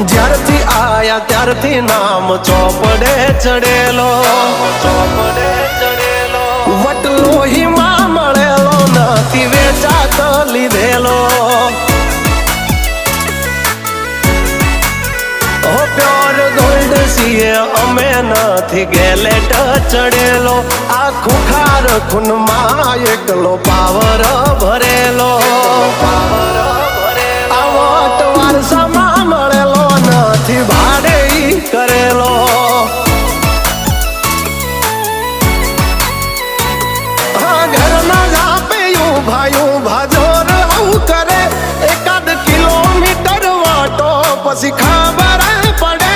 જ્યારથી આયા ત્યારથી નામ ચોપડે ચડેલો, વટલો હિમા મળેલો નથી વેચાત લીધેલો. ઓ પ્યોર ગોલ્ડ છીએ અમે નથી ગેલેટ ચડેલો. આ ખુખાર ખૂનમાં એકલો પાવર ભરેલો. આ વટ વારસામાં મળેલો નથી ભાડે ઈ કરેલો. હા ઘરના જાપે ઊભા જોર આવું કરે. એકાદ કિલોમીટર વાટો પછી ખબર પડે.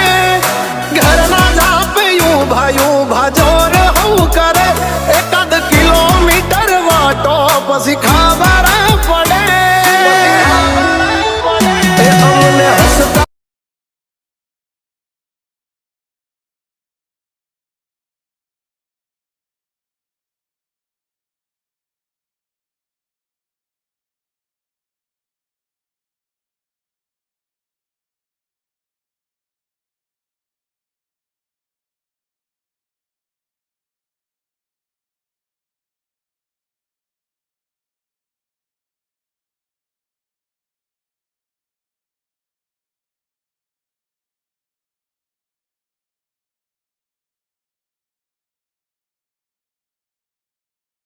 ઘરના જાપે ઊભા જોર આવું કરે. એકાદ કિલોમીટર વાટો પછી